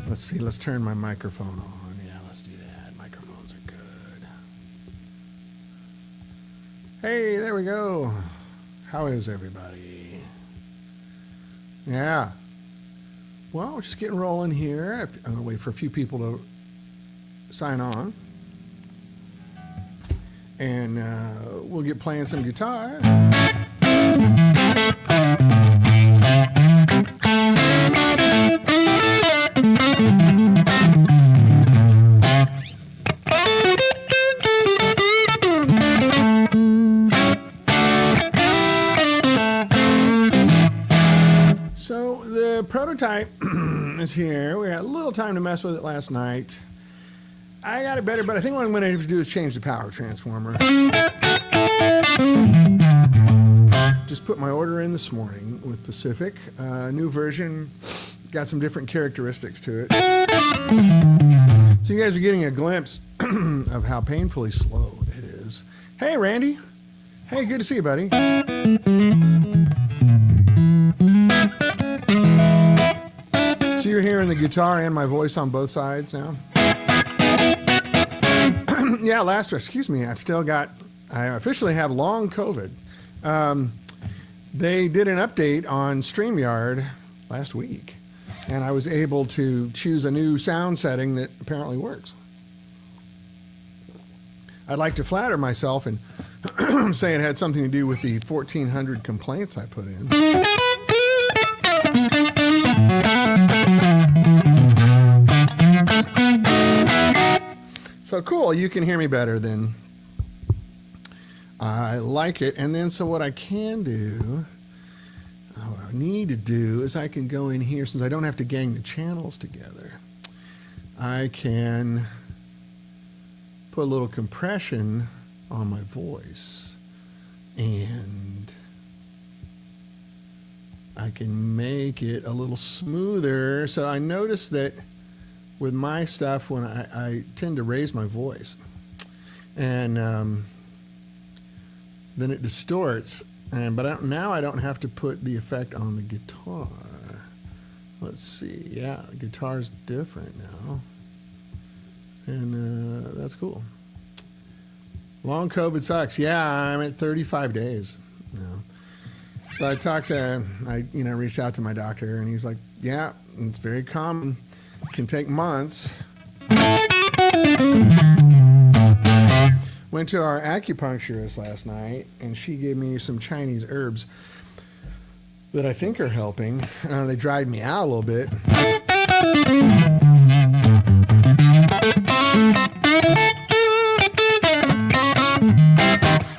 Let's see, let's turn my microphone on. Yeah, let's do that. Microphones are good. Hey, there we go. How is everybody? Yeah. Well, we're just getting rolling here. I'm going to wait for a few people to sign on. And we'll get playing some guitar. So the prototype is here. We had a little time to mess with it last night. I got it better, but I think what I'm going to have to do is change the power transformer. Just put my order in this morning with Pacific. New version, got some different characteristics to it. So you guys are getting a glimpse of how painfully slow it is. Hey, Randy. Hey, good to see you, buddy. So you're hearing the guitar and my voice on both sides now? Yeah, excuse me, I officially have long COVID. They did an update on StreamYard last week, and I was able to choose a new sound setting that apparently works. I'd like to flatter myself and say it had something to do with the 1,400 complaints I put in. So cool, you can hear me better then. I like it. And then so what I can do, what I need to do is I can go in here, since I don't have to gang the channels together, I can put a little compression on my voice, and I can make it a little smoother. So I noticed that with my stuff, when I tend to raise my voice, and then it distorts. But now I don't have to put the effect on the guitar. Let's see. Yeah, the guitar's different now, and that's cool. Long COVID sucks. Yeah, I'm at 35 days now. So I reached out to my doctor, and he's like, "Yeah, it's very common. It can take months." Went to our acupuncturist last night, and she gave me some Chinese herbs that I think are helping. They dried me out a little bit.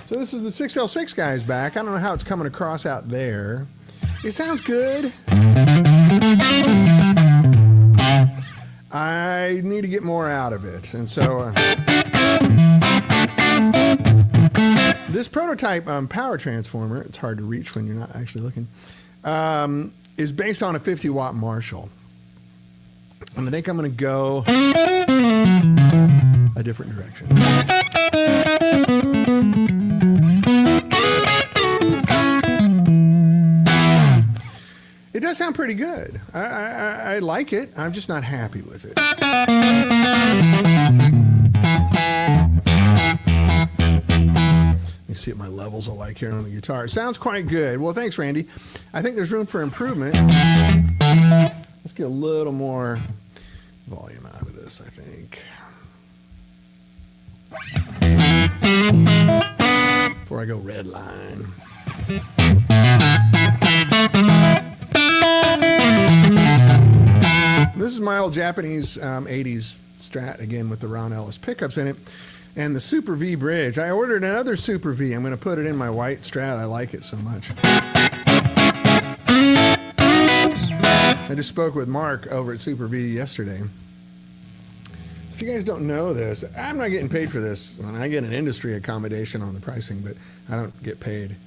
So this is the 6L6 guys back. I don't know how it's coming across out there. It sounds good. I need to get more out of it, and so this prototype power transformer, it's hard to reach when you're not actually looking, is based on a 50-watt Marshall. And I think I'm going to go a different direction. It does sound pretty good. I like it. I'm just not happy with it. Let me see what my levels are like here on the guitar. It sounds quite good. Well, thanks, Randy. I think there's room for improvement. Let's get a little more volume out of this, I think. Before I go red line. This is my old Japanese 80s Strat, again with the Ron Ellis pickups in it, and the Super V bridge. I ordered another Super V. I'm going to put it in my white Strat. I like it so much. I just spoke with Mark over at Super V yesterday. It's If you guys don't know this, I'm not getting paid for this. I get an industry accommodation on the pricing, but I don't get paid.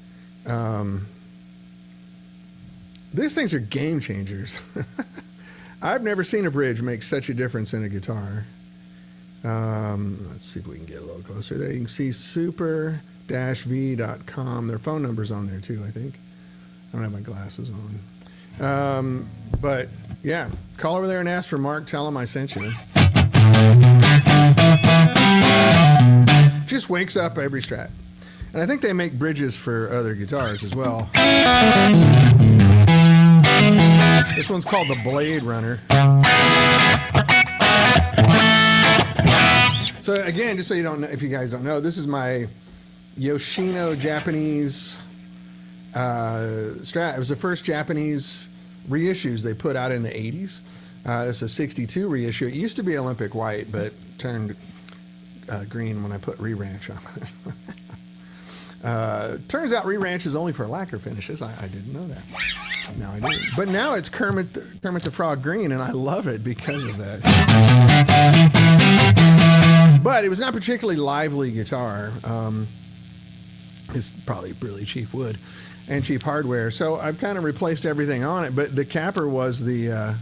These things are game changers. I've never seen a bridge make such a difference in a guitar. Let's see if we can get a little closer there. You can see super-v.com. Their phone number's on there too, I think. I don't have my glasses on. But yeah, call over there and ask for Mark. Tell him I sent you. Just wakes up every Strat. And I think they make bridges for other guitars as well. This one's called the Blade Runner. So again, just so you don't know, if you guys don't know, this is my Yoshino Japanese Strat. It was the first Japanese reissues they put out in the 80s. This is a 62 reissue. It used to be Olympic white, but turned green when I put re-ranch on it. Turns out re-ranch is only for lacquer finishes. I didn't know that. Now I do. But now it's Kermit the Frog green, and I love it because of that. But it was not particularly lively guitar. It's probably really cheap wood and cheap hardware. So I've kind of replaced everything on it. But the capper was the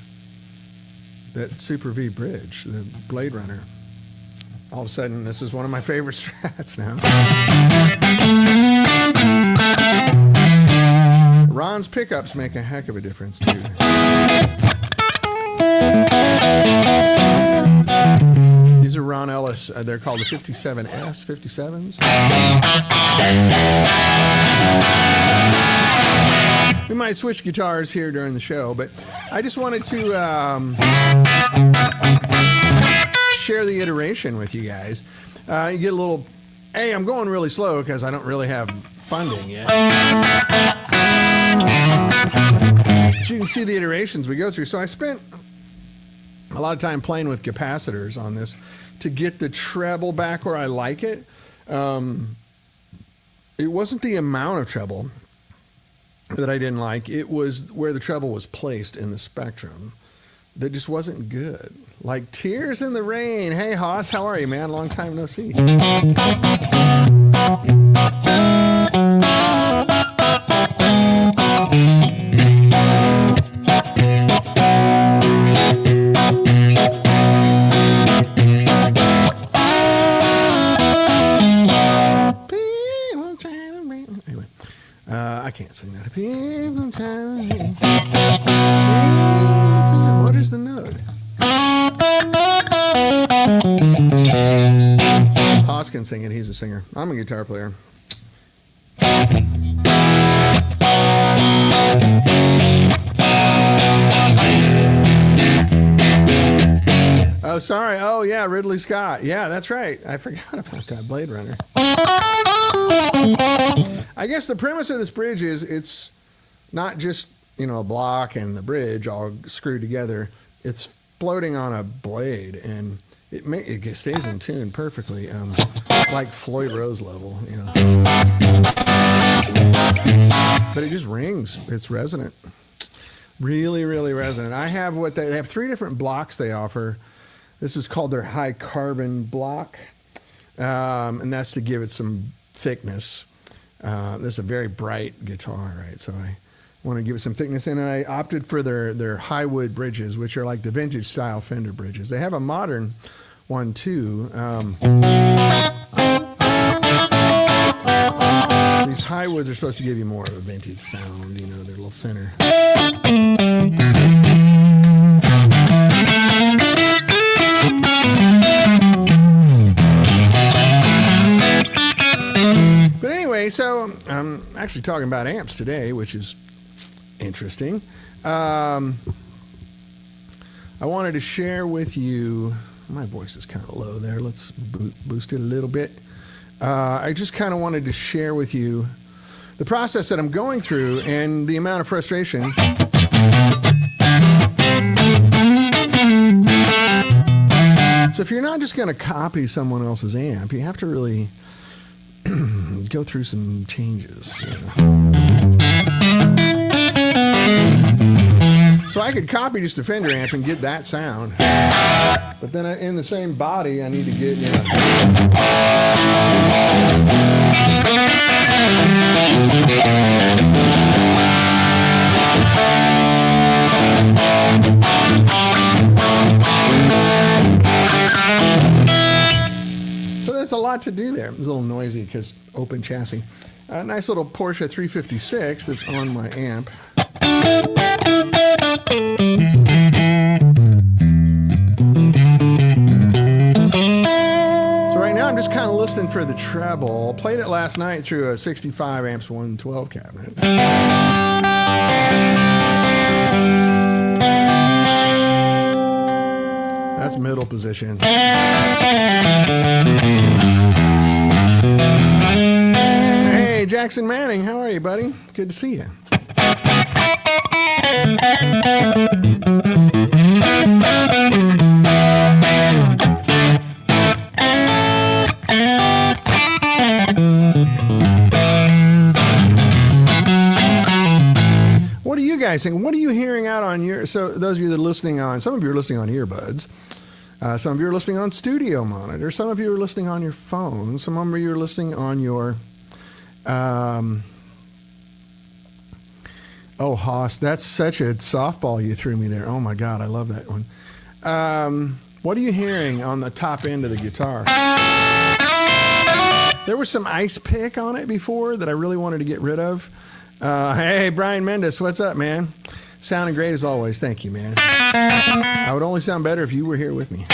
that Super V bridge, the Blade Runner. All of a sudden, this is one of my favorite Strats now. Ron's pickups make a heck of a difference too. These are Ron Ellis. They're called the 57S, 57s. We might switch guitars here during the show, but I just wanted to share the iteration with you guys. You get a little, hey, I'm going really slow because I don't really have funding yet. But you can see the iterations we go through. So I spent a lot of time playing with capacitors on this to get the treble back where I like it. It wasn't the amount of treble that I didn't like. It was where the treble was placed in the spectrum that just wasn't good. Like Tears in the Rain. Hey, Haas, how are you, man? Long time no see. Anyway, I can't sing that. What is the note? Haas can sing it. He's a singer. I'm a guitar player. Oh, sorry. Oh, yeah, Ridley Scott. Yeah, that's right. I forgot about that Blade Runner. I guess the premise of this bridge is it's not just, a block and the bridge all screwed together. It's floating on a blade, and it stays in tune perfectly, like Floyd Rose level, But it just rings. It's resonant. Really, really resonant. I have they have 3 different blocks they offer. This is called their high carbon block, and that's to give it some thickness. This is a very bright guitar, right? So I want to give it some thickness, and I opted for their high wood bridges, which are like the vintage style Fender bridges. They have a modern one too. These high woods are supposed to give you more of a vintage sound, they're a little thinner. But anyway, so I'm actually talking about amps today, which is interesting. I wanted to share with you, my voice is kind of low there. Let's boost it a little bit. I just kind of wanted to share with you the process that I'm going through and the amount of frustration. So if you're not just going to copy someone else's amp, you have to really go through some changes. So I could copy just a Fender amp and get that sound. But then in the same body, I need to get, you know. So there's a lot to do there. It's a little noisy because open chassis. A nice little Porsche 356 that's on my amp. So right now I'm just kind of listening for the treble. Played it last night through a 65 amps 112 cabinet. That's middle position. Hey, Jackson Manning, how are you, buddy? Good to see you. What are you guys think? What are you hearing out on your, so those of you that are listening on, some of you are listening on earbuds. Some of you are listening on studio monitor. Some of you are listening on your phone. Some of you are listening on your, oh, Haas, that's such a softball you threw me there. Oh my God, I love that one. What are you hearing on the top end of the guitar? There was some ice pick on it before that I really wanted to get rid of. Hey, Brian Mendes, what's up, man? Sounding great as always. Thank you, man. I would only sound better if you were here with me.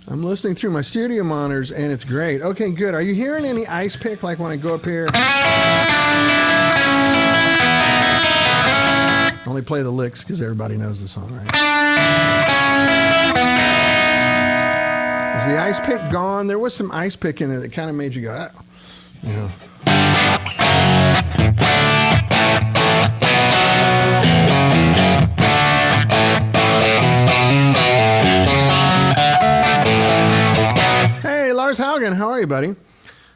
I'm listening through my studio monitors and it's great. Okay, good. Are you hearing any ice pick like when I go up here? Only play the licks because everybody knows the song, right? Is the ice pick gone? There was some ice pick in there that kind of made you go, oh, you know. Hey, Lars Haugen, how are you, buddy?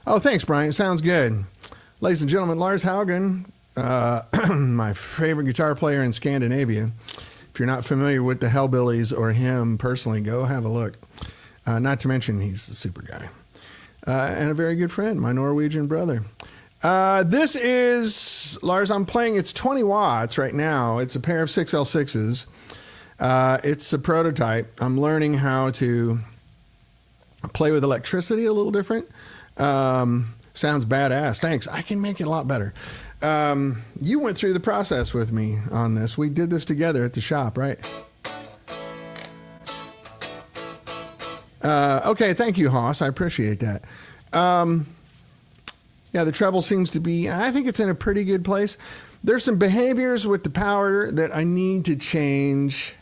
Oh, thanks, Brian. Sounds good. Ladies and gentlemen, Lars Haugen, my favorite guitar player in Scandinavia. If you're not familiar with the Hellbillies or him personally, go have a look. Not to mention he's a super guy. And a very good friend, my Norwegian brother. This is, Lars, I'm playing, it's 20 watts right now. It's a pair of 6L6s. It's a prototype. I'm learning how to play with electricity a little different. Sounds badass. Thanks. I can make it a lot better. You went through the process with me on this. We did this together at the shop, right? Okay, thank you, Haas. I appreciate that. Yeah, the treble seems to be, I think it's in a pretty good place. There's some behaviors with the power that I need to change.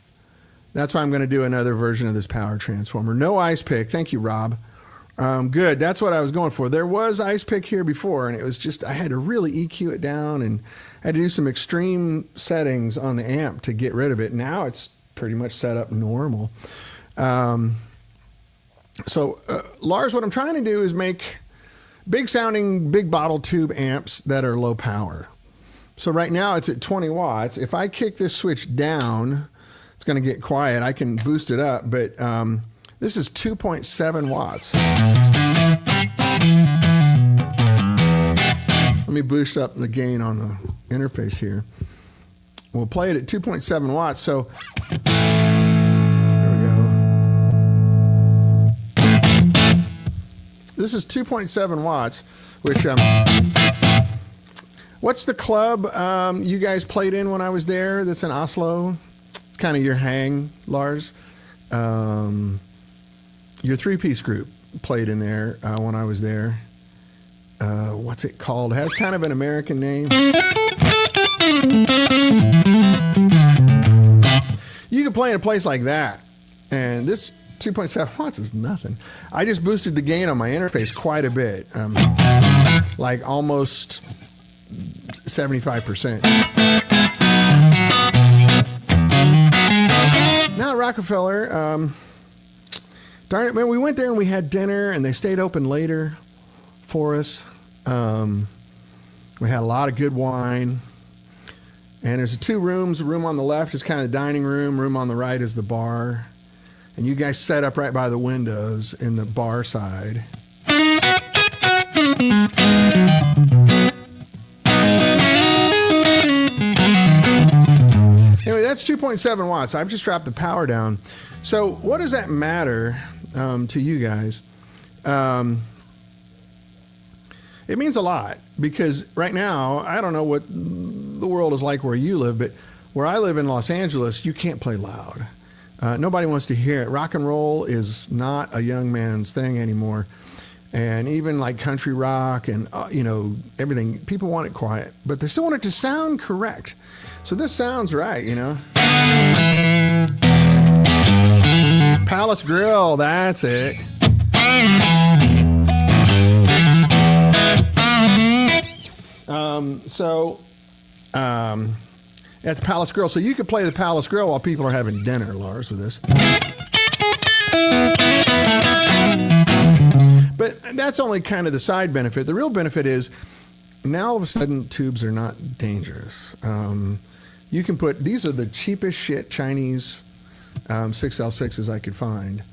That's why I'm going to do another version of this power transformer. No ice pick. Thank you, Rob. Good. That's what I was going for. There was ice pick here before, and it was just, I had to really EQ it down and I had to do some extreme settings on the amp to get rid of it. Now it's pretty much set up normal. Lars, what I'm trying to do is make big sounding, big bottle tube amps that are low power. So right now it's at 20 watts. If I kick this switch down, it's going to get quiet. I can boost it up, but this is 2.7 watts. Let me boost up the gain on the interface here. We'll play it at 2.7 watts. So there we go. This is 2.7 watts, which what's the club you guys played in when I was there that's in Oslo? It's kind of your hang, Lars. Your three-piece group played in there when I was there. What's it called? It has kind of an American name. You can play in a place like that, and this 2.7 watts is nothing. I just boosted the gain on my interface quite a bit, like almost 75%. Now Rockefeller, darn it, man, we went there and we had dinner and they stayed open later for us. We had a lot of good wine. And there's two rooms. The room on the left is kind of the dining room. Room on the right is the bar. And you guys set up right by the windows in the bar side. Anyway, that's 2.7 watts. I've just dropped the power down. So what does that matter to you guys? It means a lot because right now, I don't know what the world is like where you live, but where I live in Los Angeles, you can't play loud. Nobody wants to hear it. Rock and roll is not a young man's thing anymore. And even like country rock and, everything, people want it quiet, but they still want it to sound correct. So this sounds right, Palace Grill, that's it. At the Palace Grill. So you could play the Palace Grill while people are having dinner, Lars, with this. But that's only kind of the side benefit. The real benefit is now all of a sudden tubes are not dangerous. You can put, these are the cheapest shit Chinese 6L6s I could find.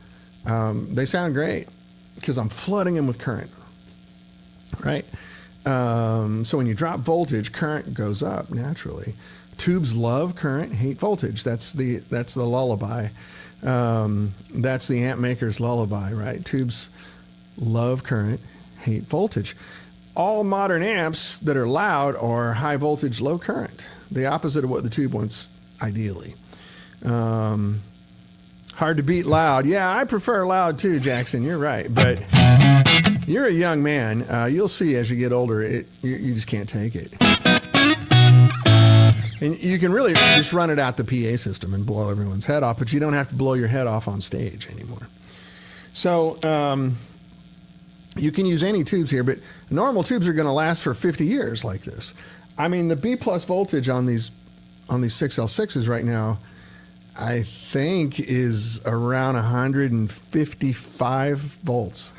They sound great because I'm flooding them with current, right? So when you drop voltage, current goes up naturally. Tubes love current, hate voltage. That's the lullaby. That's the amp maker's lullaby, right? Tubes love current, hate voltage. All modern amps that are loud are high voltage, low current. The opposite of what the tube wants, ideally. Hard to beat loud. Yeah, I prefer loud too, Jackson. You're right, but you're a young man. You'll see as you get older, you just can't take it. And you can really just run it out the PA system and blow everyone's head off, but you don't have to blow your head off on stage anymore. So you can use any tubes here, but normal tubes are going to last for 50 years like this. I mean, the B plus voltage on these 6L6s right now, I think is around 155 volts.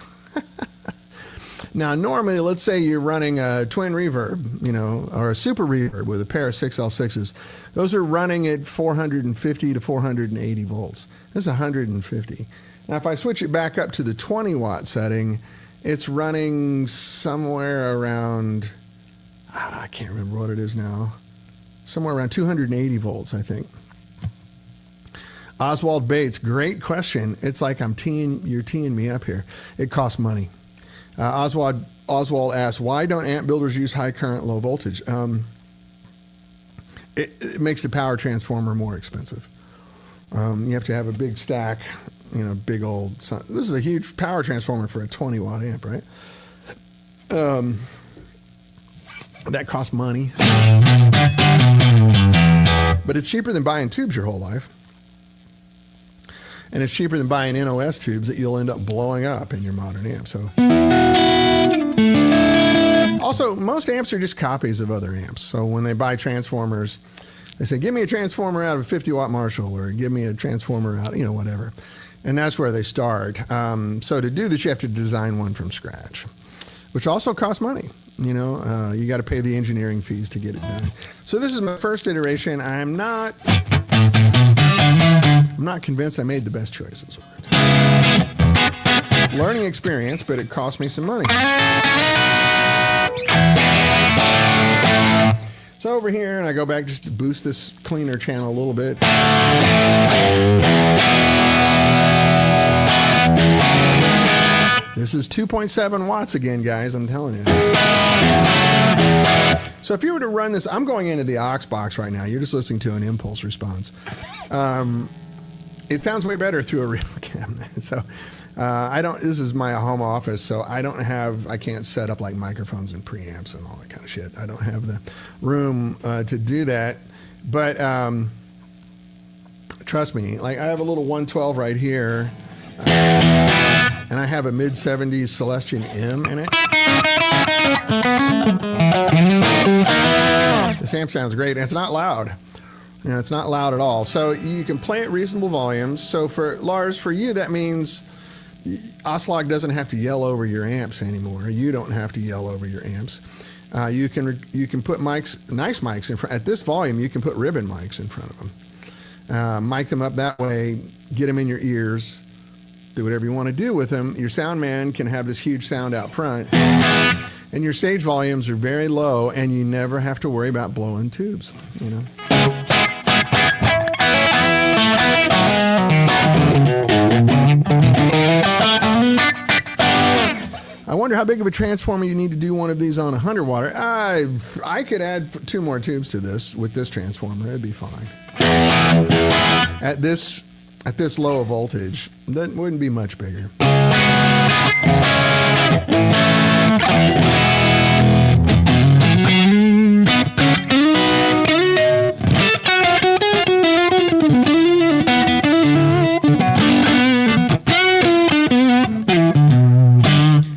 Now, normally, let's say you're running a twin reverb, or a super reverb with a pair of 6L6s. Those are running at 450 to 480 volts. This is 150. Now, if I switch it back up to the 20 watt setting, it's running somewhere around, I can't remember what it is now, somewhere around 280 volts, I think. Oswald Bates, great question. It's like you're teeing me up here. It costs money. Oswald asks, why don't amp builders use high current, low voltage? It makes the power transformer more expensive. You have to have a big stack, big old, this is a huge power transformer for a 20 watt amp, right? That costs money. But it's cheaper than buying tubes your whole life. And it's cheaper than buying NOS tubes that you'll end up blowing up in your modern amp. So, also, most amps are just copies of other amps. So when they buy transformers, they say, give me a transformer out of a 50 watt Marshall, or give me a transformer out, whatever. And that's where they start. So to do this, you have to design one from scratch, which also costs money. You got to pay the engineering fees to get it done. So this is my first iteration. I'm not convinced I made the best choices with it. Learning experience, but it cost me some money. So over here, and I go back just to boost this cleaner channel a little bit. This is 2.7 watts again, guys, I'm telling you. So if you were to run this, I'm going into the aux box right now. You're just listening to an impulse response. It sounds way better through a real cabinet. So this is my home office, so I can't set up like microphones and preamps and all that kind of shit. I don't have the room to do that. But trust me, like I have a little 112 right here, and I have a mid-70s Celestion M in it. This amp sounds great, and it's not loud. You know, it's not loud at all. So you can play at reasonable volumes. So for Lars, for you, that means Oslog doesn't have to yell over your amps anymore. You don't have to yell over your amps. You can put mics, nice mics in front. At this volume, you can put ribbon mics in front of them. Mic them up that way, get them in your ears, do whatever you want to do with them. Your sound man can have this huge sound out front, and your stage volumes are very low, and you never have to worry about blowing tubes, you know. I wonder how big of a transformer you need to do one of these on 100 watt. I could add 2 more tubes to this with this transformer. It'd be fine. At this low a voltage, that wouldn't be much bigger.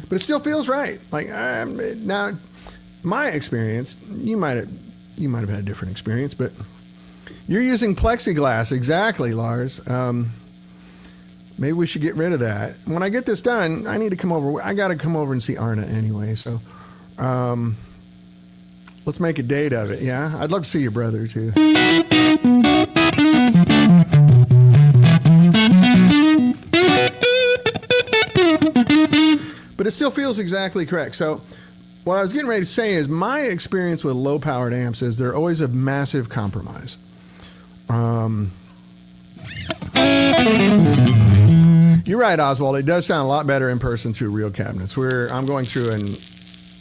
But it still feels right. Like now, my experience, you might have had a different experience, but you're using plexiglass. Exactly, Lars. Maybe we should get rid of that. When I get this done, I need to come over. I got to come over and see Arna anyway. So let's make a date of it. Yeah, I'd love to see your brother too. But it still feels exactly correct. So what I was getting ready to say is my experience with low-powered amps is they're always a massive compromise. You're right, Oswald. It does sound a lot better in person through real cabinets. I'm going through a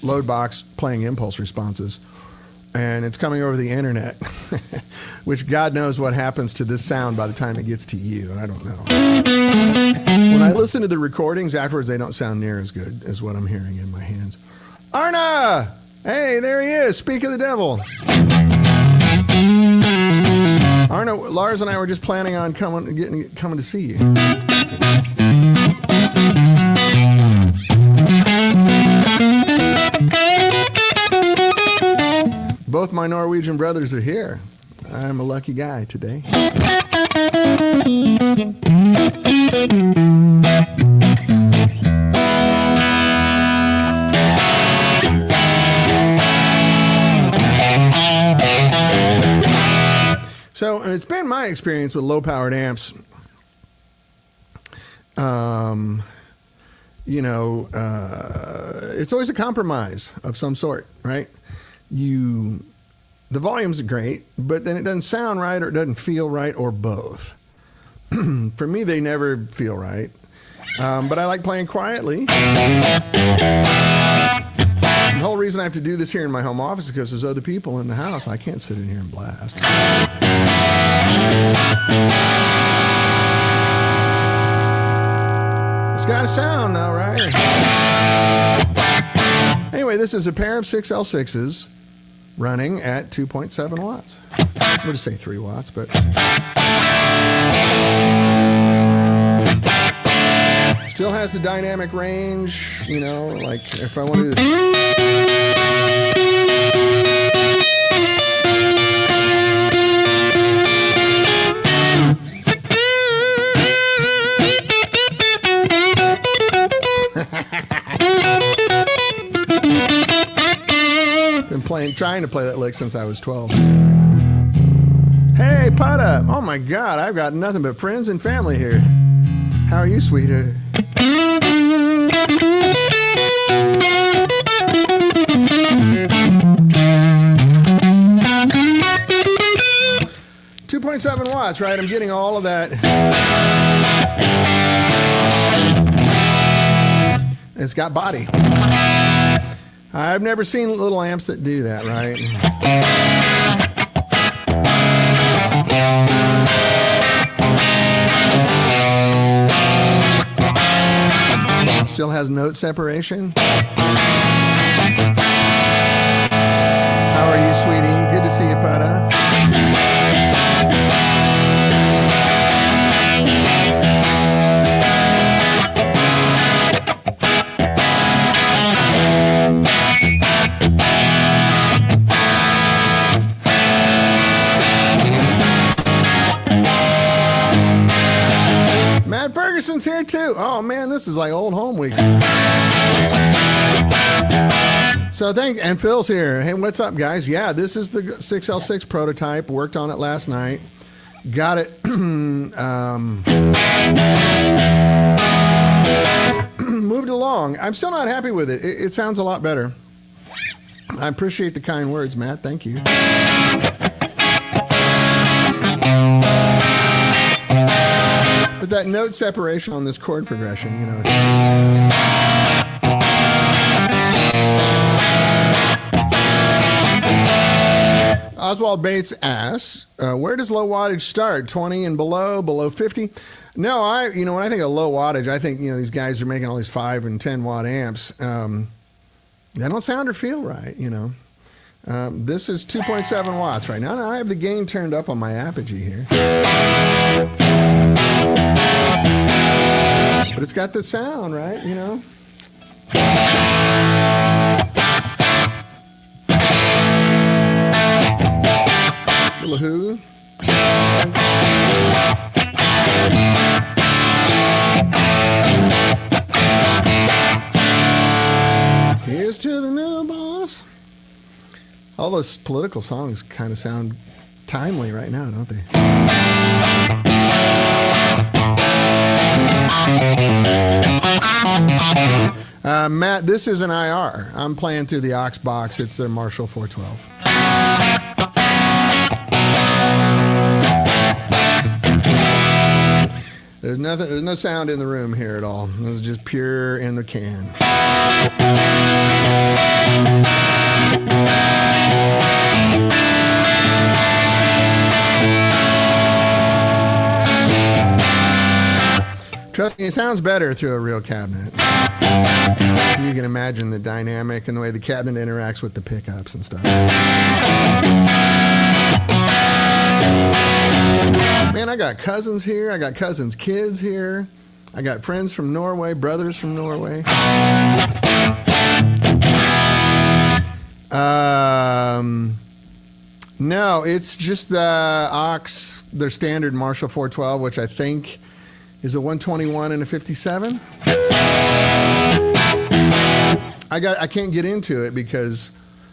load box playing impulse responses, and it's coming over the internet, which God knows what happens to this sound by the time it gets to you. I don't know. When I listen to the recordings afterwards, they don't sound near as good as what I'm hearing in my hands. Arna! Hey, there he is. Speak of the devil. Arna, Lars and I were just planning on coming to see you. Both my Norwegian brothers are here. I'm a lucky guy today. So it's been my experience with low-powered amps. It's always a compromise of some sort, right? The volume's great, but then it doesn't sound right or it doesn't feel right or both. For me, they never feel right. But I like playing quietly. The whole reason I have to do this here in my home office is because there's other people in the house. I can't sit in here and blast. It's got a sound though, right? Anyway, this is a pair of 6L6s running at 2.7 watts. We'll just say 3 watts, but still has the dynamic range, you know, like if I wanted to. Been trying to play that lick since I was 12. Hey, Putta! Oh my God, I've got nothing but friends and family here. How are you, sweetheart? 2.7 watts, right? I'm getting all of that. It's got body. I've never seen little amps that do that, right? Still has note separation. How are you, sweetie? Good to see you, Putta. Oh man, this is like old home weeks. So and Phil's here. Hey, what's up, guys? Yeah, this is the 6L6 prototype. Worked on it last night. Got it. Moved along. I'm still not happy with it. It sounds a lot better. I appreciate the kind words, Matt. Thank you. But that note separation on this chord progression, you know. Oswald Bates asks, where does low wattage start? 20 and below 50? No, when I think of low wattage, I think, these guys are making all these 5 and 10 watt amps. They don't sound or feel right, This is 2.7 watts right now. Now I have the gain turned up on my Apogee here. But it's got the sound, right, Little Here's to the new boss. All those political songs kind of sound timely right now, don't they? Matt, this is an IR. I'm playing through the aux box. It's their Marshall 412. There's no sound in the room here at all. This is just pure in the can. Trust me, it sounds better through a real cabinet. You can imagine the dynamic and the way the cabinet interacts with the pickups and stuff. Man, I got cousins here. I got cousins' kids here. I got friends from Norway, brothers from Norway. No, it's just the aux, their standard Marshall 412, which I think is a 121 and a 57. I can't get into it because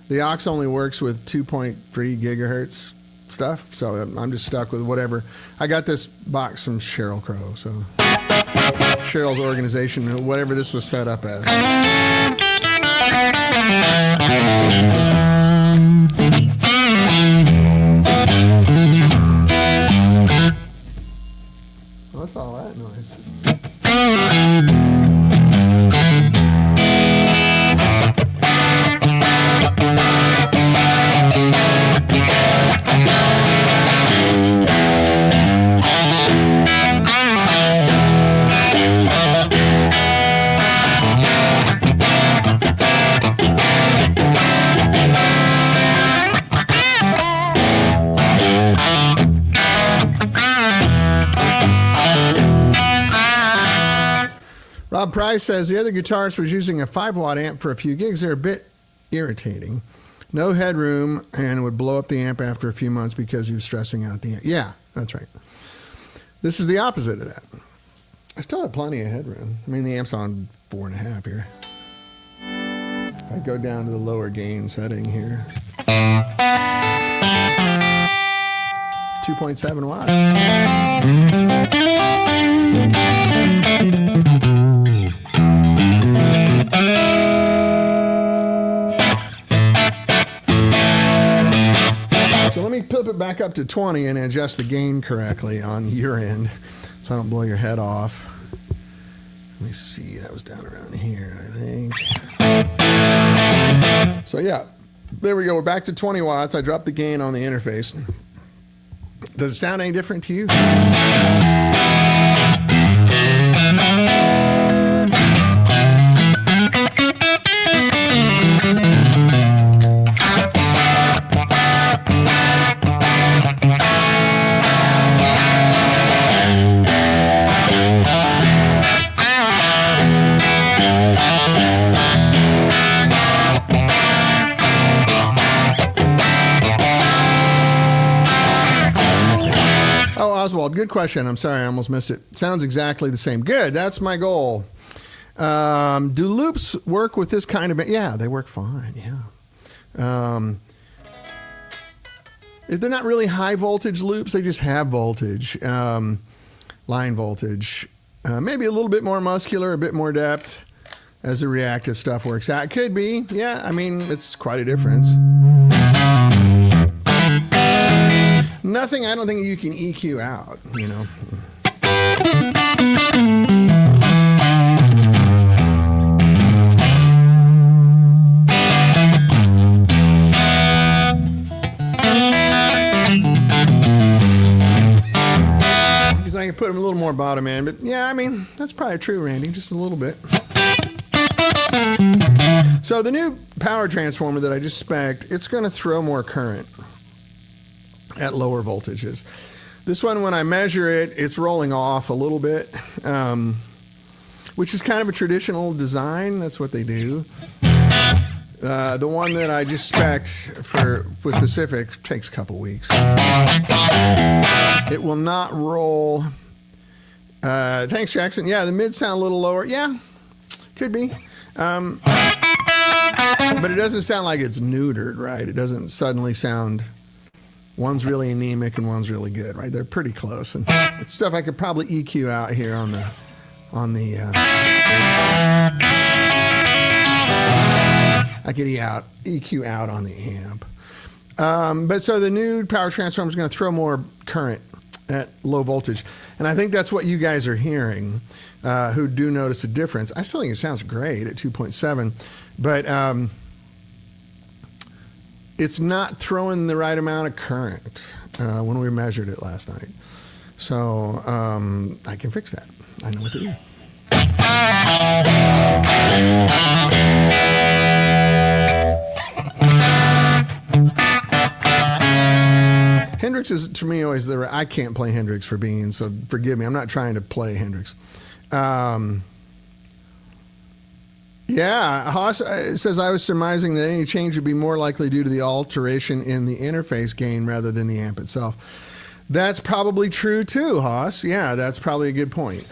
the aux only works with 2.3 gigahertz stuff, so I'm just stuck with whatever. I got this box from Cheryl Crow, so Cheryl's organization, whatever this was set up as. What's all that noise? Rob Price says the other guitarist was using a 5-watt amp for a few gigs. They're a bit irritating. No headroom and would blow up the amp after a few months because he was stressing out the amp. Yeah, that's right. This is the opposite of that. I still have plenty of headroom. I mean, the amp's on 4.5 here. If I go down to the lower gain setting here, 2.7 watts. So let me flip it back up to 20 and adjust the gain correctly on your end so I don't blow your head off. Let me see, that was down around here, I think. So yeah, there we go. We're back to 20 watts. I dropped the gain on the interface. Does it sound any different to you? good question. I'm sorry, I almost missed it. Sounds exactly the same. Good, that's my goal. Do loops work with this kind of... Yeah, they work fine, yeah. They're not really high voltage loops, they just have voltage, line voltage. Maybe a little bit more muscular, a bit more depth as the reactive stuff works out. It could be, yeah, I mean, it's quite a difference. Nothing I don't think you can EQ out, you know. Because I can put them a little more bottom end, but yeah, I mean, that's probably true, Randy, just a little bit. So the new power transformer that I just spec'd, it's going to throw more current at lower voltages. This one, when I measure it, it's rolling off a little bit, which is kind of a traditional design. That's what they do. The one that I just spec'd with Pacific takes a couple weeks. It will not roll. Thanks, Jackson. Yeah, the mids sound a little lower. Yeah, could be. But it doesn't sound like it's neutered, right? It doesn't suddenly sound... One's really anemic and one's really good, right? They're pretty close, and it's stuff I could probably EQ out here on the. I could EQ out on the amp. But so the new power transformer is going to throw more current at low voltage, and I think that's what you guys are hearing, who do notice a difference. I still think it sounds great at 2.7, but. It's not throwing the right amount of current when we measured it last night. So I can fix that. I know what to do. Hendrix is, to me, always I can't play Hendrix for beans, so forgive me. I'm not trying to play Hendrix. Yeah, Haas says, I was surmising that any change would be more likely due to the alteration in the interface gain rather than the amp itself. That's probably true too, Haas. Yeah, that's probably a good point.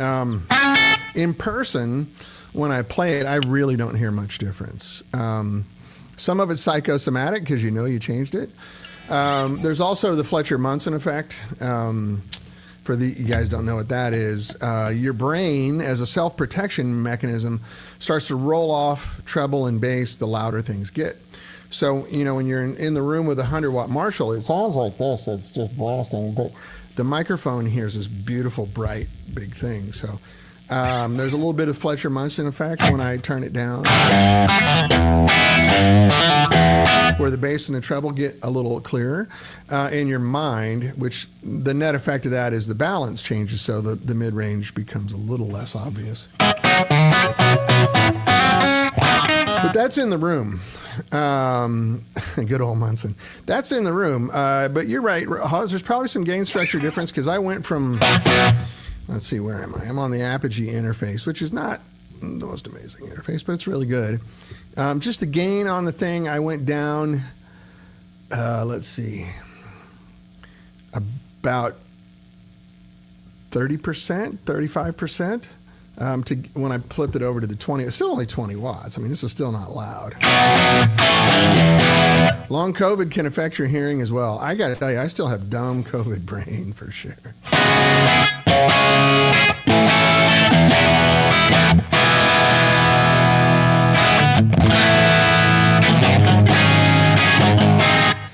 In person, when I play it, I really don't hear much difference. Some of it's psychosomatic because you changed it. There's also the Fletcher-Munson effect. For you guys don't know what that is, your brain, as a self-protection mechanism, starts to roll off treble and bass the louder things get. So, when you're in the room with a 100-watt Marshall, it sounds like this. It's just blasting. But the microphone hears this beautiful, bright, big thing. So there's a little bit of Fletcher-Munson effect when I turn it down, where the bass and the treble get a little clearer in your mind, which the net effect of that is the balance changes, so the mid-range becomes a little less obvious. But that's in the room. Good old Munson. That's in the room. But you're right, there's probably some gain structure difference, because I went from... Let's see, where am I? I'm on the Apogee interface, which is not the most amazing interface, but it's really good. Just the gain on the thing, I went down, let's see, about 30%, 35%, when I flipped it over to the 20. It's still only 20 watts. I mean, this is still not loud. Long COVID can affect your hearing as well. I got to tell you, I still have dumb COVID brain for sure.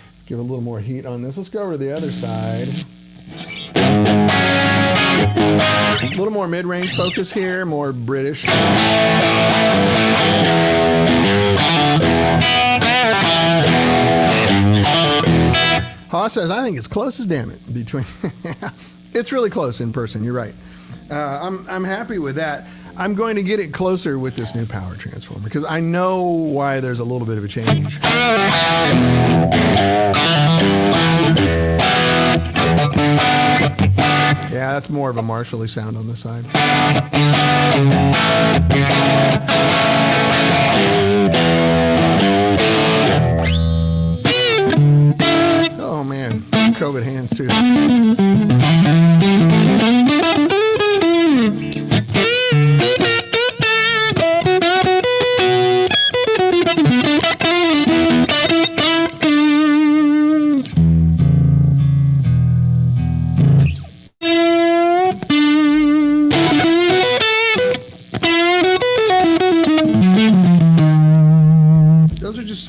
Let's give a little more heat on this. Let's go over to the other side. A little more mid-range focus here, more British. Haas says, I think it's close as damn it between. It's really close in person. You're right. I'm happy with that. I'm going to get it closer with this new power transformer because I know why there's a little bit of a change. Yeah, that's more of a Marshall-y sound on this side. Oh man, COVID hands too.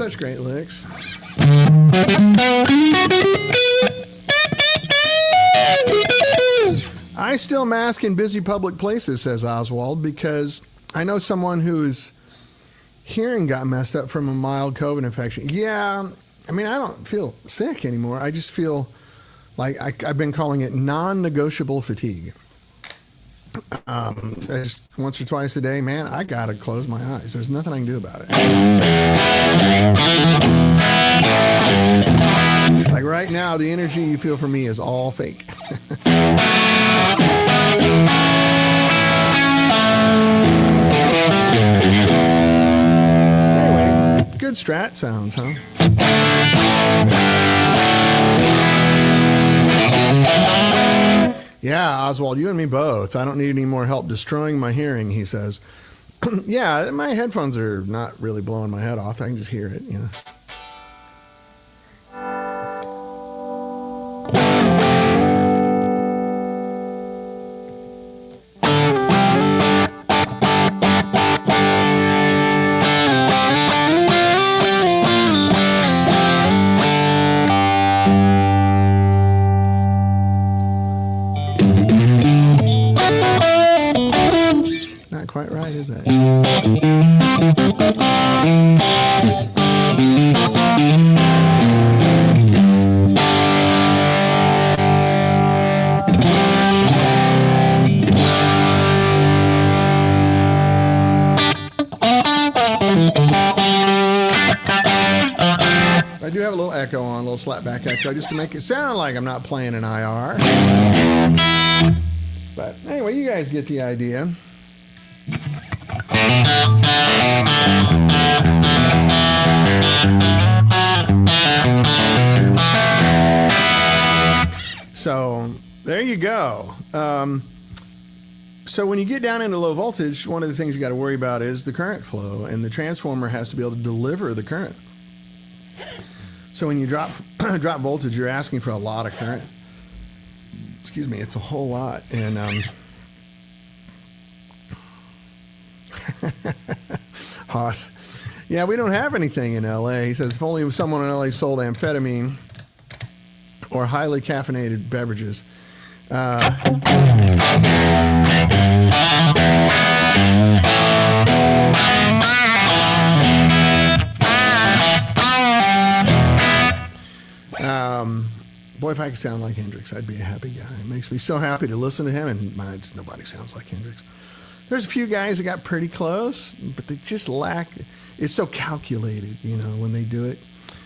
such great licks. I still mask in busy public places, says Oswald, because I know someone whose hearing got messed up from a mild COVID infection. Yeah, I mean, I don't feel sick anymore. I just feel like I've been calling it non-negotiable fatigue. Just once or twice a day, man, I gotta close my eyes. There's nothing I can do about it. Like right now, the energy you feel from me is all fake. Anyway, good strat sounds, huh? Yeah, Oswald, you and me both. I don't need any more help destroying my hearing, he says. Yeah, my headphones are not really blowing my head off. I can just hear it, you know. Quite right, is it? I do have a little echo on, a little slapback echo, just to make it sound like I'm not playing an IR. But anyway, you guys get the idea. So there you go. So when you get down into low voltage, one of the things you got to worry about is the current flow, and the transformer has to be able to deliver the current. So when you drop voltage, you're asking for a lot of current. Excuse me, it's a whole lot. And Haas. Yeah, we don't have anything in LA. He says if only someone in LA sold amphetamine or highly caffeinated beverages. Boy, if I could sound like Hendrix, I'd be a happy guy. It makes me so happy to listen to him, and nobody sounds like Hendrix. There's a few guys that got pretty close, but they just lack. It's so calculated, you know, when they do it.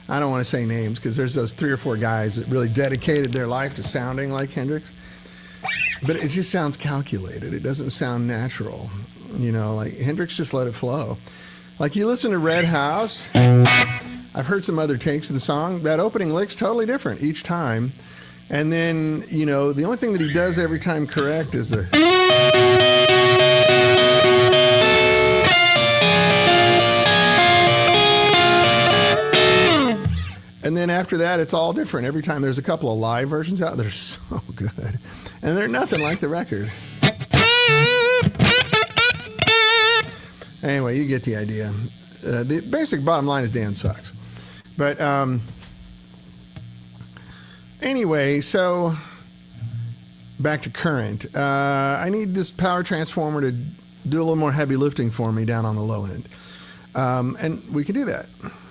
I don't want to say names because there's those 3 or 4 guys that really dedicated their life to sounding like Hendrix. But it just sounds calculated. It doesn't sound natural. You know, like Hendrix just let it flow. Like you listen to Red House. I've heard some other takes of the song. That opening lick's totally different each time. And then, you know, the only thing that he does every time correct is the... And then after that, it's all different. Every time there's a couple of live versions out, they're so good. And they're nothing like the record. Anyway, you get the idea. The basic bottom line is Dan sucks. But anyway, so back to current. I need this power transformer to do a little more heavy lifting for me down on the low end. And we can do that.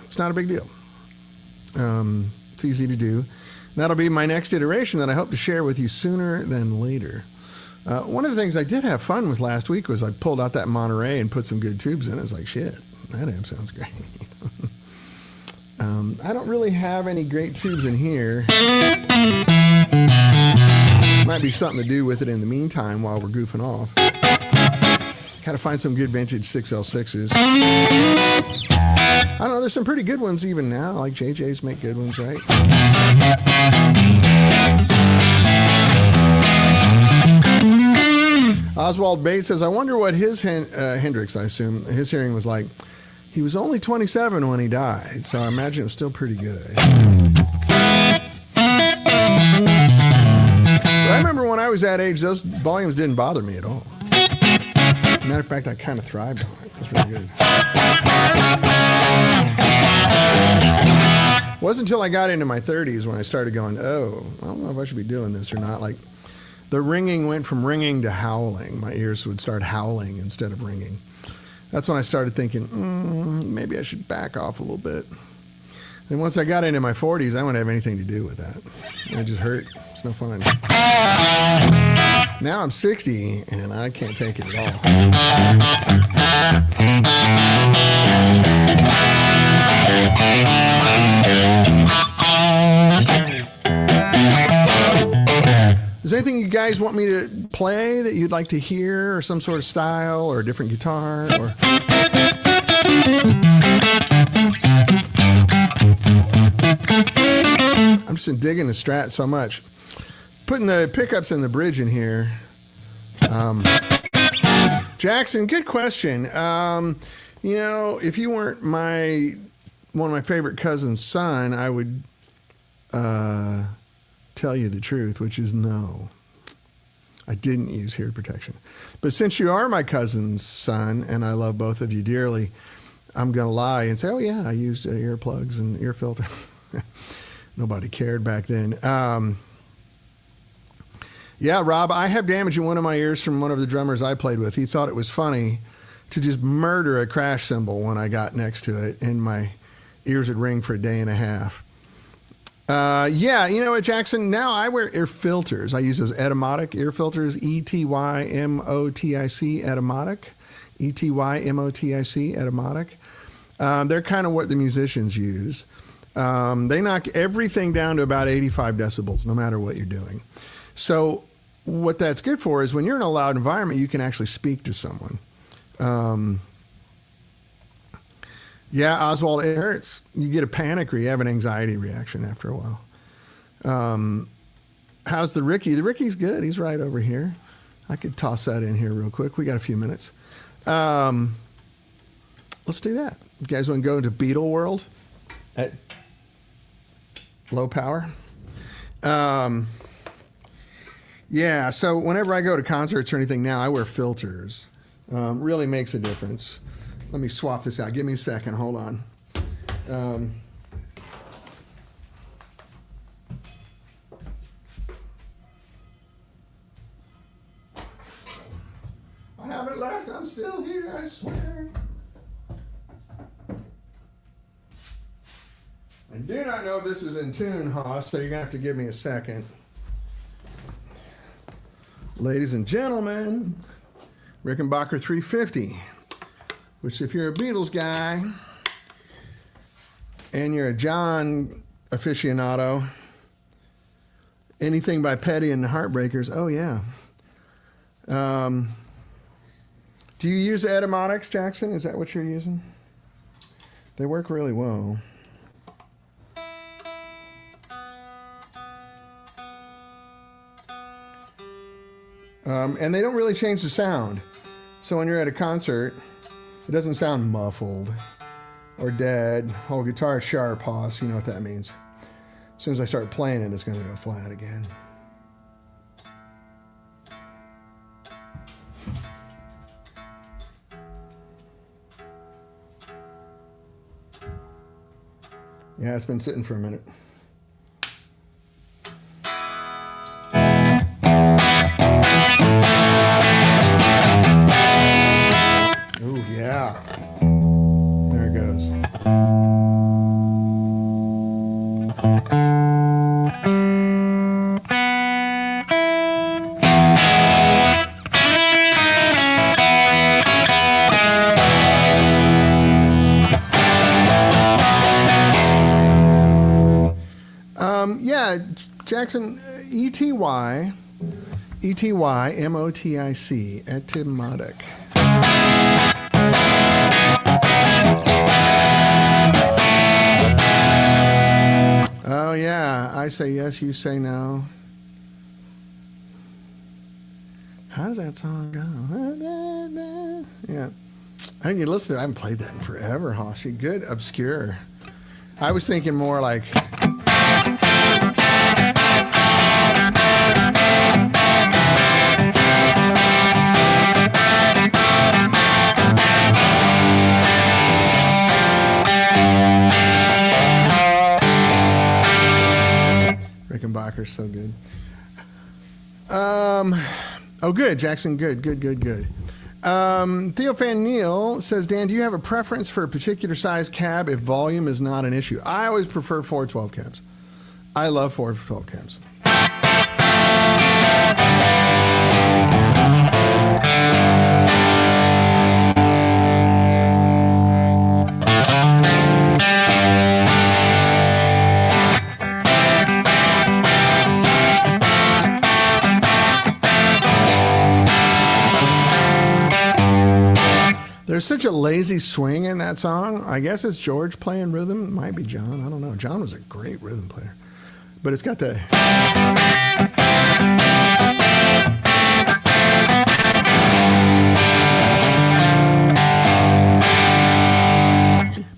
It's not a big deal. It's easy to do. That'll be my next iteration that I hope to share with you sooner than later. One of the things I did have fun with last week was I pulled out that Monterey and put some good tubes in it. It's like, shit, that amp sounds great. I don't really have any great tubes in here. Might be something to do with it in the meantime while we're goofing off. Gotta find some good vintage 6L6s. I don't know, there's some pretty good ones even now, like JJ's make good ones, right? Oswald Bates says, I wonder what his Hendrix, I assume, his hearing was like. He was only 27 when he died, so I imagine it was still pretty good. But I remember when I was that age, those volumes didn't bother me at all. Matter of fact, I kind of thrived on it. It was really good. It wasn't until I got into my 30s when I started going, oh, I don't know if I should be doing this or not. Like, the ringing went from ringing to howling. My ears would start howling instead of ringing. That's when I started thinking, maybe I should back off a little bit. And once I got into my 40s, I wouldn't have anything to do with that. It just hurt. It's no fun. Now I'm 60, and I can't take it at all. Is there anything you guys want me to play that you'd like to hear, or some sort of style, or a different guitar, or... I'm just digging the Strat so much. Putting the pickups and the bridge in here. Jackson, good question. You know, if you weren't one of my favorite cousin's son, I would tell you the truth, which is no. I didn't use hearing protection. But since you are my cousin's son, and I love both of you dearly, I'm going to lie and say, oh, yeah, I used earplugs and ear filter. Nobody cared back then. Yeah, Rob, I have damage in one of my ears from one of the drummers I played with. He thought it was funny to just murder a crash cymbal when I got next to it, and my ears would ring for a day and a half. Yeah, you know what, Jackson? Now I wear ear filters. I use those Etymotic ear filters, E-T-Y-M-O-T-I-C, Etymotic. E-T-Y-M-O-T-I-C, Etymotic. They're kind of what the musicians use. They knock everything down to about 85 decibels, no matter what you're doing. So what that's good for is when you're in a loud environment, you can actually speak to someone. Yeah, Oswald, it hurts. You get a panic or you have an anxiety reaction after a while. How's the Ricky? The Ricky's good. He's right over here. I could toss that in here real quick. We got a few minutes. Let's do that. You guys want to go into Beatle world at low power? Yeah, so whenever I go to concerts or anything now, I wear filters. Really makes a difference. Let me swap this out. Give me a second. Hold on. I haven't left. I'm still here, I swear. I do not know if this is in tune, Haas, so you're going to have to give me a second. Ladies and gentlemen, Rickenbacker 350, which if you're a Beatles guy and you're a John aficionado, anything by Petty and the Heartbreakers, oh yeah. Do you use Etymotics, Jackson? Is that what you're using? They work really well. And they don't really change the sound. So when you're at a concert, it doesn't sound muffled or dead. Whole guitar sharp, Hoss, you know what that means. As soon as I start playing it, it's going to go flat again. Yeah, it's been sitting for a minute. Oh, yeah. There it goes. Yeah, Jackson, E-T-Y, E-T-Y-M-O-T-I-C, Etymotic. Oh, yeah, I say yes, you say no. How does that song go? Yeah. I mean, you listen to it, I haven't played that in forever, Hoshi. Good, obscure. I was thinking more like... Rickenbacher's so good. Oh, good, Jackson. Good. Theophan Neal says, Dan, do you have a preference for a particular size cab if volume is not an issue? I always prefer 412 cabs. I love 412 cabs. There's such a lazy swing in that song. I guess it's George playing rhythm. It might be John. I don't know. John was a great rhythm player. But it's got the...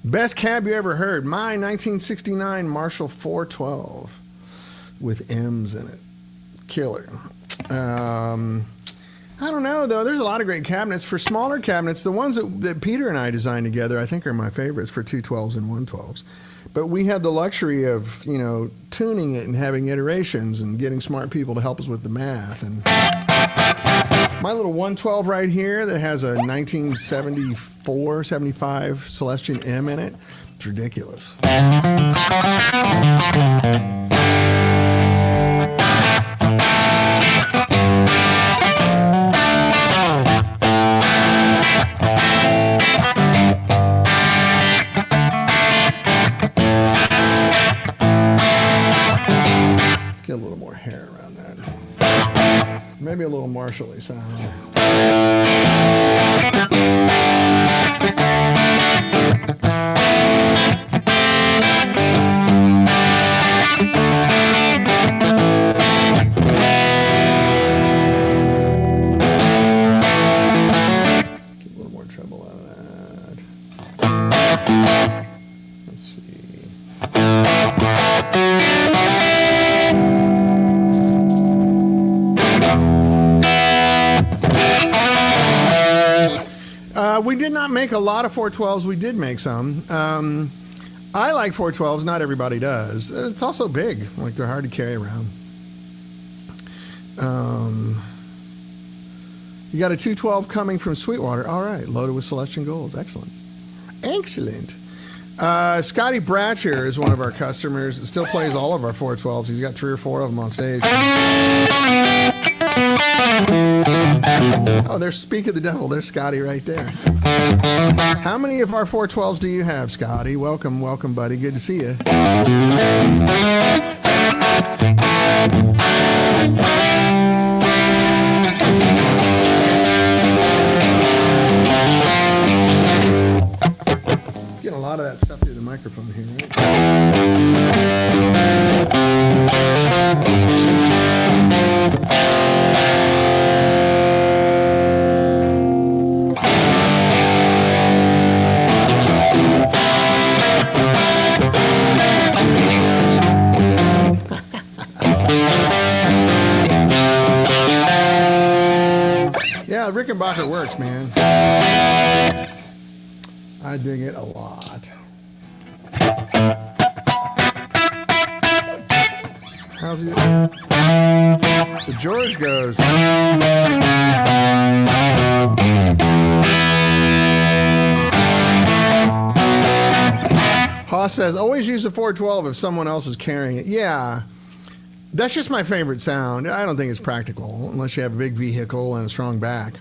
Best cab you ever heard? My 1969 Marshall 412 with M's in it. Killer. I don't know, though. There's a lot of great cabinets. For smaller cabinets, the ones that Peter and I designed together, I think are my favorites for 212s and 112s. But we had the luxury of, you know, tuning it and having iterations and getting smart people to help us with the math. And my little 112 right here that has a 1974, 75 Celestion M in it, it's ridiculous. Get a little more hair around that. Maybe a little Marshall-y sound. Get a little more treble out of that. Let's see. We did not make a lot of 412s. We did make some. I like 412s. Not everybody does. It's also big. Like, they're hard to carry around. You got a 212 coming from Sweetwater. All right. Loaded with Celestian Golds. Excellent. Excellent. Scotty Bratcher is one of our customers. It still plays all of our 412s. He's got 3 or 4 of them on stage. Oh, there's Speak of the Devil. There's Scotty right there. How many of our 412s do you have, Scotty? Welcome, buddy. Good to see you. Getting a lot of that stuff through the microphone here, right? Yeah, Rickenbacher works, man. I dig it a lot. How's he? So George goes. Haas says, always use a 412 if someone else is carrying it. Yeah. That's just my favorite sound. I don't think it's practical unless you have a big vehicle and a strong back.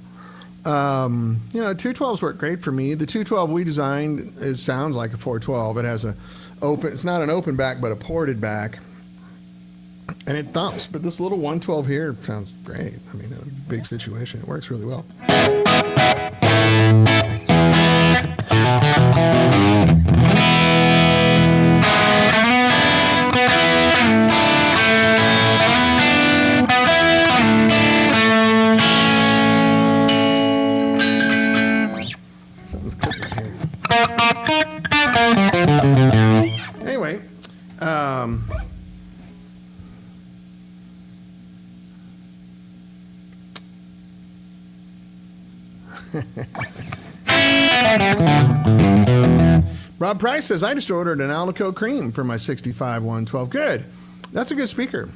You know, 212s work great for me. The 212 we designed sounds like a 412. It has a open. It's not an open back, but a ported back, and it thumps. But this little 112 here sounds great. I mean, a big situation. It works really well. Anyway, Rob Price says, I just ordered an Alico Cream for my 65 112. Good. That's a good speaker.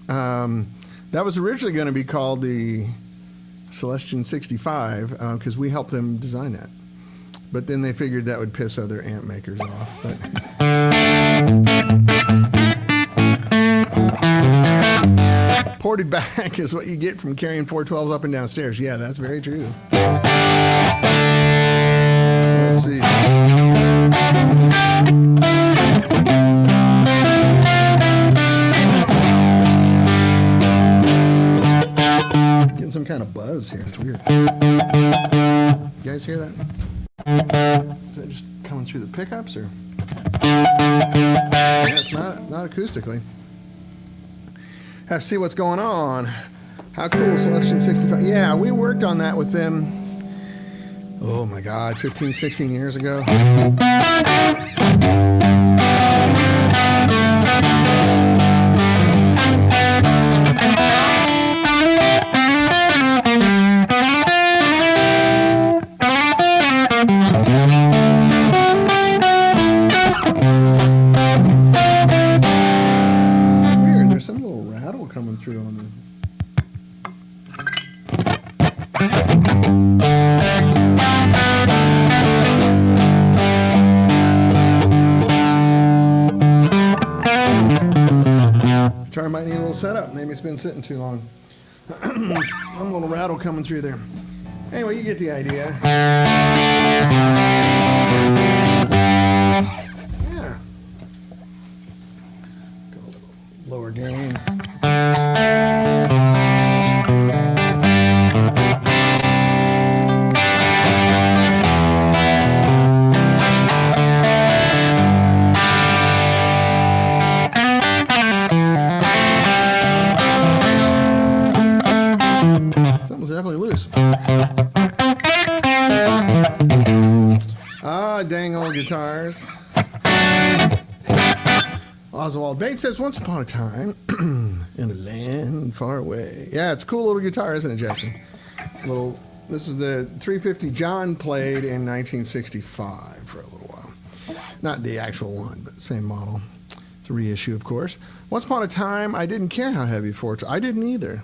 That was originally going to be called the Celestion 65 because we helped them design that. But then they figured that would piss other amp makers off. But ported back is what you get from carrying 412s up and down stairs. Yeah, that's very true. Let's see. Getting some kind of buzz here. It's weird. You guys hear that? Is that just coming through the pickups or? Yeah, it's not acoustically. Have to see what's going on. How cool is Celestion 65? Yeah, we worked on that with them. Oh my God, 15, 16 years ago. Through on the guitar might need a little setup. Maybe it's been sitting too long. Some little rattle coming through there. Anyway, you get the idea. Yeah. Go a little lower gain. Something's definitely loose. Ah, dang old guitars. Oswald Bates says, once upon a time, in a land far away. Yeah, it's a cool little guitar, isn't it, Jackson? This is the 350 John played in 1965 for a little while. Not the actual one, but the same model. It's a reissue, of course. Once upon a time, I didn't care how heavy 412. I didn't either.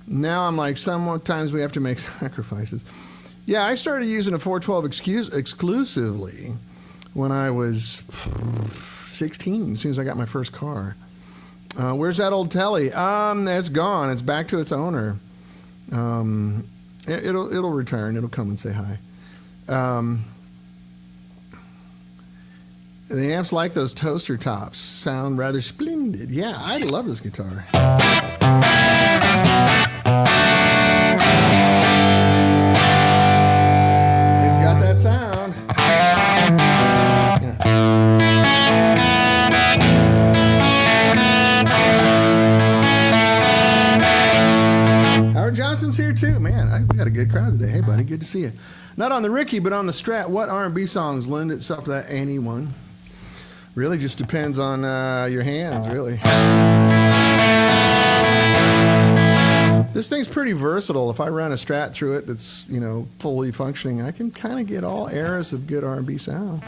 Now I'm like, sometimes we have to make sacrifices. Yeah, I started using a 412 exclusively when I was 16, as soon as I got my first car. Where's that old telly? It's gone. It's back to its owner. It'll return. It'll come and say hi. The amps like those toaster tops. Sound rather splendid. Yeah, I love this guitar. It's got that sound. Yeah. Howard Johnson's here too. Man, we got a good crowd today. Hey, buddy, good to see you. Not on the Ricky, but on the Strat. What R&B songs lend itself to that? Anyone? Really just depends on your hands, really. This thing's pretty versatile. If I run a Strat through it that's, fully functioning, I can kind of get all eras of good R&B sound.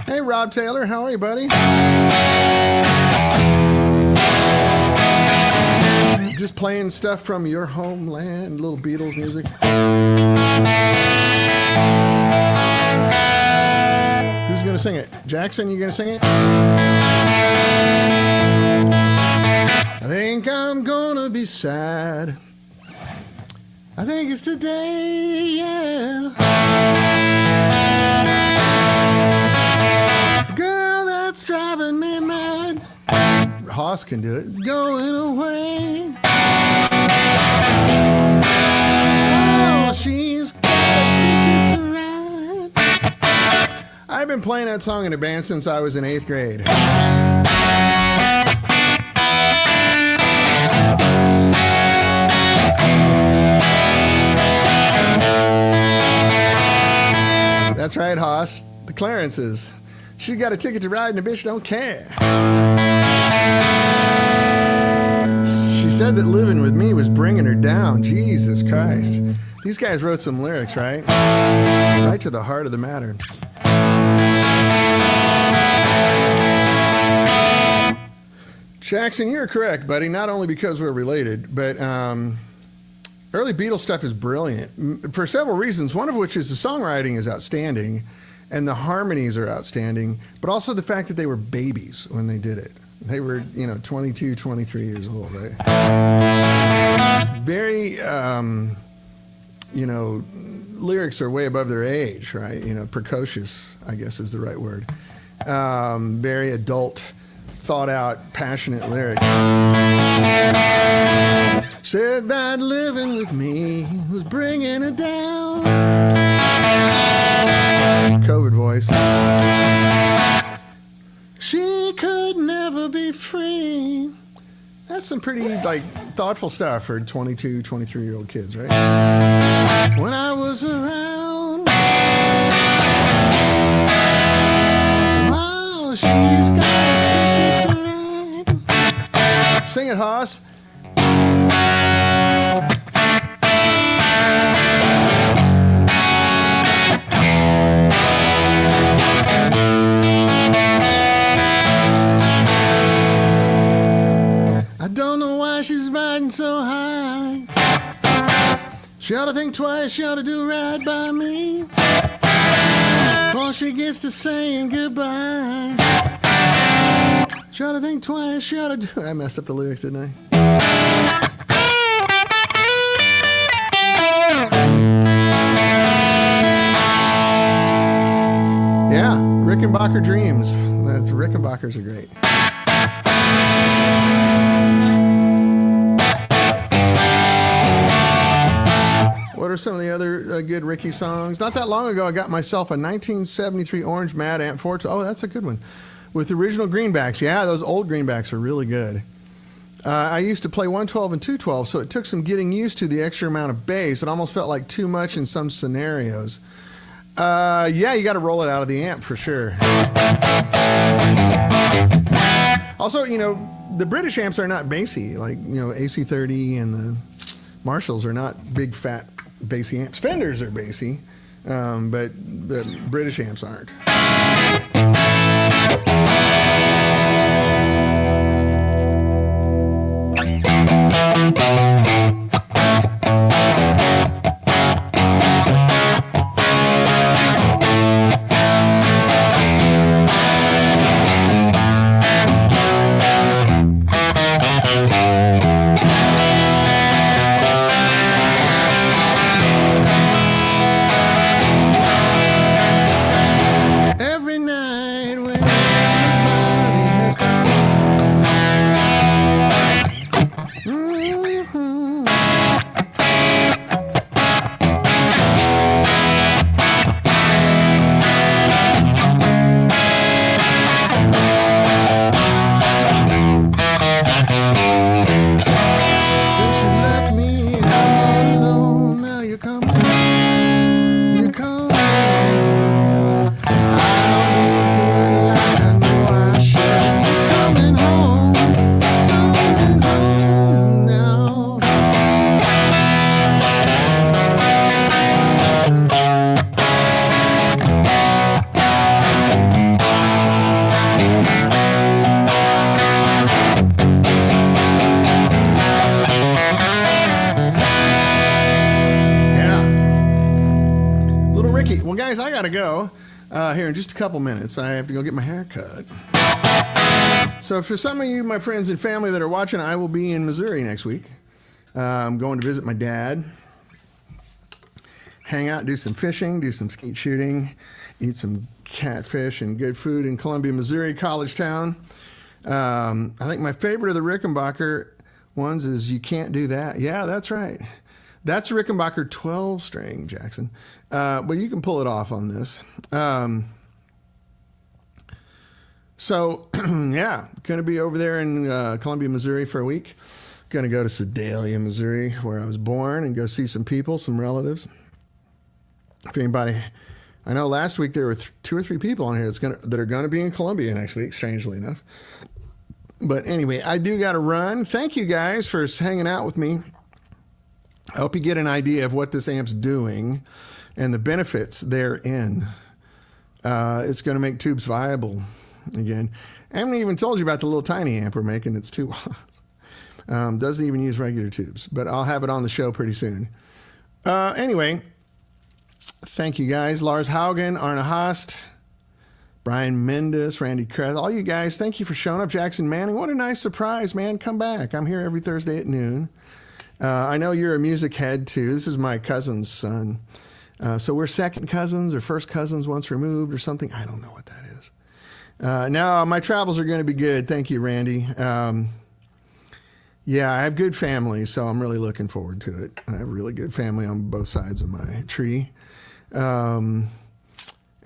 Hey, Rob Taylor, how are you, buddy? Just playing stuff from your homeland, little Beatles music. Who's going to sing it? Jackson, you going to sing it? I think I'm going to be sad. I think it's today, yeah. The girl that's driving me mad. Hoss can do it. It's going away. Oh, she's got a ticket to ride. I've been playing that song in a band since I was in 8th grade. That's right, Hoss. The Clarences. She got a ticket to ride and the bitch don't care. She said that living with me was bringing her down. Jesus Christ. These guys wrote some lyrics, right? Right to the heart of the matter. Jackson, you're correct, buddy. Not only because we're related, but early Beatles stuff is brilliant for several reasons, one of which is the songwriting is outstanding and the harmonies are outstanding, but also the fact that they were babies when they did it. They were, 22, 23 years old, right? Very, lyrics are way above their age, right? Precocious, I guess is the right word. Very adult, thought out, passionate lyrics. Said that living with me was bringing it down. COVID voice. She could never be free. That's some pretty, thoughtful stuff for 22, 23-year-old kids, right? When I was around, oh, she's got a ticket to ride. Sing it, Hoss. I don't know why she's riding so high. She ought to think twice, she ought to do right by me. Before she gets to saying goodbye. She ought to think twice, she ought to do... I messed up the lyrics, didn't I? Yeah, Rickenbacker Dreams. That's Rickenbackers are great. What are some of the other good Ricky songs? Not that long ago, I got myself a 1973 Orange Mad Amp 412. Oh, that's a good one. With original greenbacks. Yeah, those old greenbacks are really good. I used to play 112 and 212, so it took some getting used to the extra amount of bass. It almost felt like too much in some scenarios. Yeah, you got to roll it out of the amp for sure. Also, the British amps are not bassy. Like, AC30 and the Marshalls are not big, fat, bassy amps. Fenders are bassy, but the British amps aren't. I gotta go here in just a couple minutes. I have to go get my hair cut. So for some of you, my friends and family that are watching, I will be in Missouri next week. I'm going to visit my dad, hang out, do some fishing, do some skeet shooting, eat some catfish and good food in Columbia, Missouri, college town. I think my favorite of the Rickenbacker ones is You Can't Do That. Yeah, that's right. That's a Rickenbacker 12-string, Jackson. But you can pull it off on this. So, yeah, going to be over there in Columbia, Missouri for a week. Going to go to Sedalia, Missouri, where I was born, and go see some people, some relatives. If anybody... I know last week there were 2 or 3 people on here that are going to be in Columbia next week, strangely enough. But anyway, I do got to run. Thank you guys for hanging out with me I hope you get an idea of what this amp's doing and the benefits therein. It's going to make tubes viable again. I haven't even told you about the little tiny amp we're making. It's 2 watts. Doesn't even use regular tubes, but I'll have it on the show pretty soon. Anyway, thank you guys. Lars Haugen, Arne Haast, Brian Mendes, Randy Kress, all you guys, thank you for showing up. Jackson Manning, what a nice surprise, man. Come back. I'm here every Thursday at noon. I know you're a music head too. This is my cousin's son. So we're second cousins or first cousins once removed or something. I don't know what that is. Now my travels are going to be good. Thank you, Randy. Yeah, I have good family, so I'm really looking forward to it. I have a really good family on both sides of my tree. And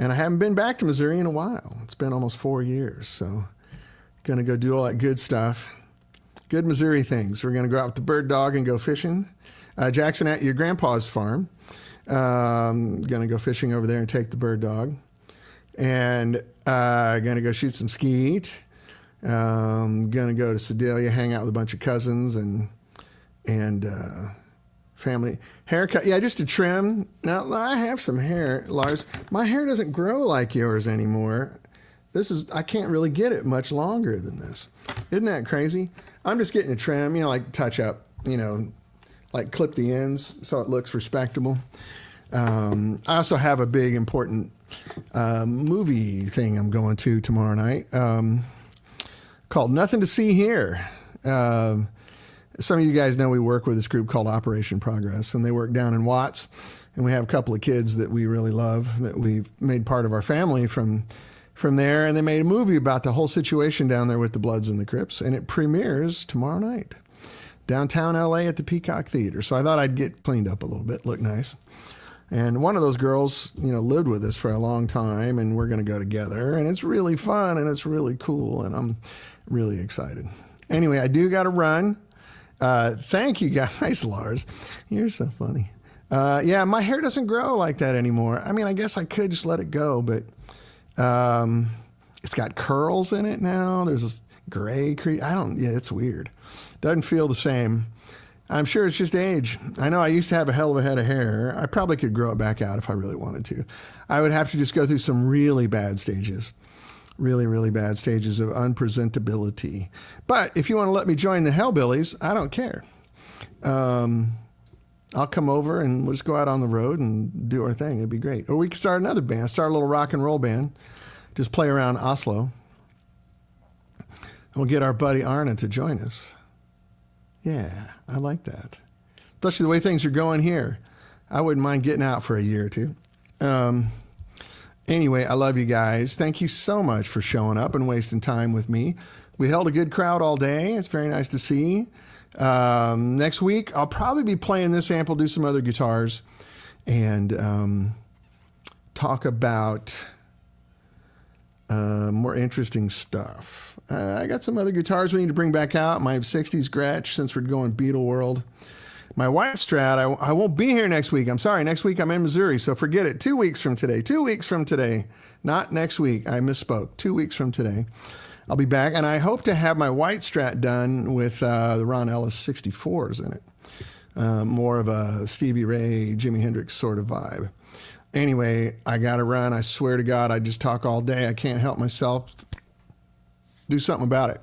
I haven't been back to Missouri in a while. It's been almost 4 years, so going to go do all that good stuff. Good Missouri things. We're going to go out with the bird dog and go fishing. Jackson, at your grandpa's farm. Going to go fishing over there and take the bird dog. And going to go shoot some skeet. Going to go to Sedalia, hang out with a bunch of cousins and family. Haircut, yeah, just to trim. Now, I have some hair, Lars. My hair doesn't grow like yours anymore. I can't really get it much longer than this. Isn't that crazy? I'm just getting a trim, like touch up, like clip the ends so it looks respectable. I also have a big, important movie thing I'm going to tomorrow night called Nothing to See Here. Some of you guys know we work with this group called Operation Progress, and they work down in Watts. And we have a couple of kids that we really love that we've made part of our family from there. And they made a movie about the whole situation down there with the Bloods and the Crips. And it premieres tomorrow night, downtown LA at the Peacock Theater. So I thought I'd get cleaned up a little bit, look nice. And one of those girls, lived with us for a long time, and we're going to go together. And it's really fun, and it's really cool, and I'm really excited. Anyway, I do got to run. Thank you guys, Lars. You're so funny. Yeah, my hair doesn't grow like that anymore. I mean, I guess I could just let it go, but it's got curls in it now. There's this gray it's weird. Doesn't feel the same. I'm sure it's just age. I know I used to have a hell of a head of hair. I probably could grow it back out if I really wanted to. I would have to just go through some really bad stages. Really, really bad stages of unpresentability. But if you want to let me join the Hellbillies, I don't care. I'll come over and we'll just go out on the road and do our thing. It'd be great. Or we could start another band, start a little rock and roll band. Just play around Oslo. And we'll get our buddy Arne to join us. Yeah, I like that. Especially the way things are going here. I wouldn't mind getting out for a year or two. Anyway, I love you guys. Thank you so much for showing up and wasting time with me. We held a good crowd all day. It's very nice to see. Next week, I'll probably be playing this amp. We'll do some other guitars and talk about more interesting stuff. I got some other guitars we need to bring back out. My 60s Gretsch, since we're going Beatle world. My White Strat, I won't be here next week. I'm sorry. Next week I'm in Missouri, so forget it. 2 weeks from today. 2 weeks from today. Not next week. I misspoke. 2 weeks from today. I'll be back, and I hope to have my White Strat done with the Ron Ellis 64s in it. More of a Stevie Ray, Jimi Hendrix sort of vibe. Anyway, I got to run. I swear to God, I just talk all day. I can't help myself. Do something about it.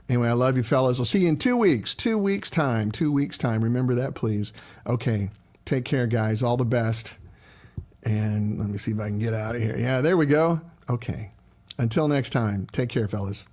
Anyway, I love you, fellas. I'll see you in 2 weeks. 2 weeks' time. 2 weeks' time. Remember that, please. Okay. Take care, guys. All the best. And let me see if I can get out of here. Yeah, there we go. Okay. Until next time, take care, fellas.